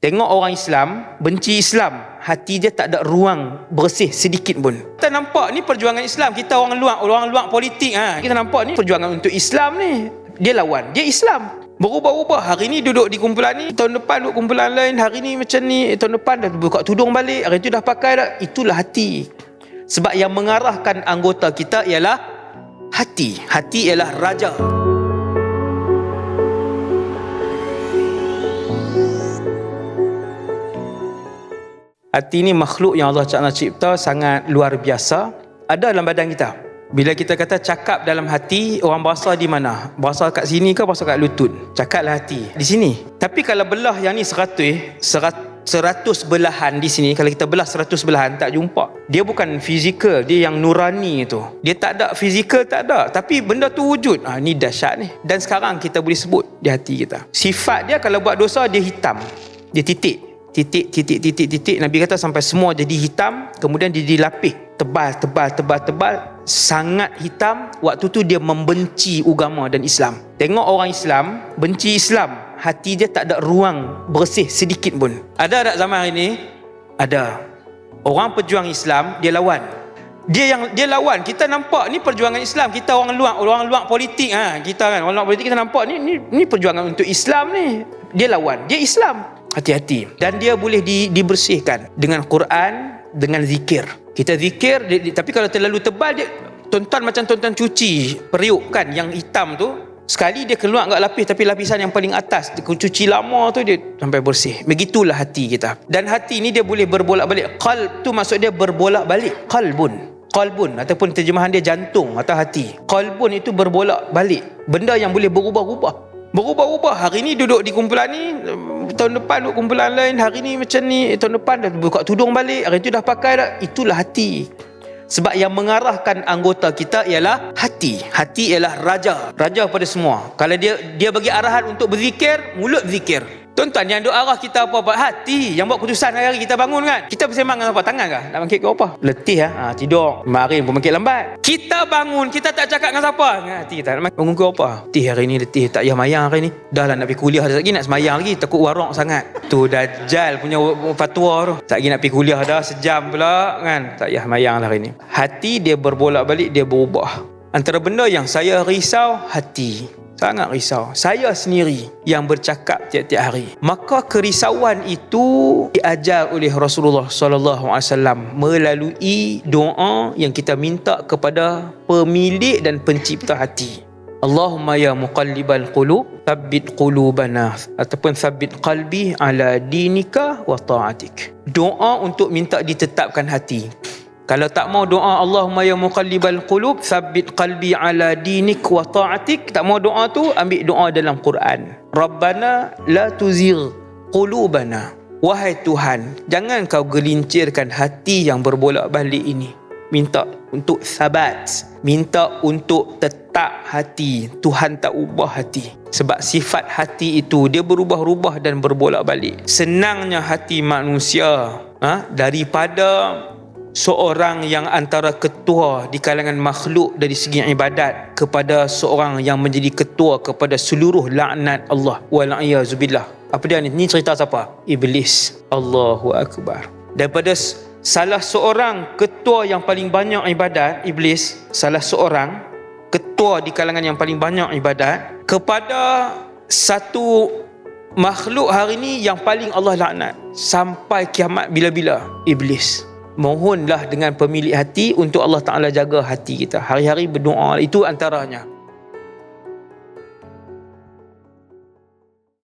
Tengok orang Islam, benci Islam, hati dia tak ada ruang bersih sedikit pun. Kita nampak ni perjuangan Islam, kita orang luar politik kita nampak ni perjuangan untuk Islam ni. Dia lawan, dia Islam. Berubah-ubah, hari ni duduk di kumpulan ni, tahun depan duduk kumpulan lain, hari ni macam ni, tahun depan dah buka tudung balik, hari tu dah pakai dah. Itulah hati. Sebab yang mengarahkan anggota kita ialah hati. Hati ialah raja. Hati ni makhluk yang Allah Ta'ala cipta sangat luar biasa. Ada dalam badan kita. Bila kita kata cakap dalam hati, orang bahasa di mana? Bahasa kat sini ke bahasa kat lutut? Cakaplah hati di sini. Tapi kalau belah yang ni 100 belahan di sini, kalau kita belah 100 belahan tak jumpa. Dia bukan fizikal, dia yang nurani tu. Dia tak ada fizikal, tak ada, tapi benda tu wujud. Ni dahsyat ni. Dan sekarang kita boleh sebut di hati kita. Sifat dia kalau buat dosa dia hitam. Dia titik. Nabi kata sampai semua jadi hitam, kemudian dia dilapis tebal, sangat hitam. Waktu tu dia membenci agama dan Islam. Tengok orang Islam, benci Islam, hati dia tak ada ruang bersih sedikit pun. Ada tak zaman hari ni? Ada. Orang pejuang Islam, dia lawan. Dia lawan. Kita nampak ni perjuangan Islam, kita orang luar politik kita kan, orang luar politik, kita nampak ni perjuangan untuk Islam ni. Dia lawan, dia Islam. Hati-hati. Dan dia boleh dibersihkan dengan Quran, dengan zikir. Kita zikir, tapi kalau terlalu tebal, dia tonton macam tonton cuci periuk kan, yang hitam tu. Sekali dia keluar enggak lapis, tapi lapisan yang paling atas, dia cuci lama tu dia sampai bersih. Begitulah hati kita. Dan hati ni dia boleh berbolak-balik. Qalb tu maksud dia berbolak-balik. Qalbun ataupun terjemahan dia jantung atau hati. Qalbun itu berbolak-balik. Benda yang boleh berubah-ubah. Hari ni duduk di kumpulan ni, tahun depan duduk kumpulan lain, hari ni macam ni, tahun depan dah buka tudung balik, hari tu dah pakai dah. Itulah hati. Sebab yang mengarahkan anggota kita ialah hati. Hati ialah raja pada semua. Kalau dia bagi arahan untuk berzikir, mulut zikir. Tuan-tuan, yang duk arah kita apa-apa, hati. Yang buat keputusan hari-hari kita bangun kan. Kita bersembang dengan apa? Tangan kah? Nak bangkit ke apa? Letih tidur. Kemarin pun bangkit lambat. Kita bangun, kita tak cakap dengan siapa? Hati kita nak bangun ke apa? Letih hari ni, letih. Tak payah mayang hari ni. Dah lah nak pergi kuliah dah, lagi nak semayang lagi. Takut warok sangat. Tu Dajjal punya fatwa tu. Tak lagi nak pergi kuliah dah, sejam pula kan. Tak payah mayang lah hari ni. Hati dia berbolak-balik, dia berubah. Antara benda yang saya risau, hati. Sangat risau. Saya sendiri yang bercakap tiap-tiap hari. Maka kerisauan itu diajar oleh Rasulullah SAW melalui doa yang kita minta kepada pemilik dan pencipta hati. Allahumma ya muqallibal qulub, tsabbit qulubana, ataupun tsabbit qalbi ala dinika wa ta'atik. Doa untuk minta ditetapkan hati. Kalau tak mau doa Allahumma ya muqallibal qulub, tsabbit qalbi ala dinik wa ta'atik, tak mau doa tu, ambil doa dalam Quran. Rabbana la tuzigh qulubana. Wahai Tuhan, jangan kau gelincirkan hati yang berbolak-balik ini. Minta untuk sabat, minta untuk tetap hati. Tuhan tak ubah hati. Sebab sifat hati itu dia berubah-ubah dan berbolak-balik. Senangnya hati manusia daripada seorang yang antara ketua di kalangan makhluk dari segi ibadat kepada seorang yang menjadi ketua kepada seluruh laknat Allah wal-iyazubillah. Apa dia ni? Ni cerita siapa? Iblis. Allahu Akbar. Daripada salah seorang ketua yang paling banyak ibadat, Iblis, salah seorang ketua di kalangan yang paling banyak ibadat, kepada satu makhluk hari ni yang paling Allah laknat sampai kiamat bila-bila, Iblis. Mohonlah dengan pemilik hati untuk Allah Ta'ala jaga hati kita. Hari-hari berdoa. Itu antaranya.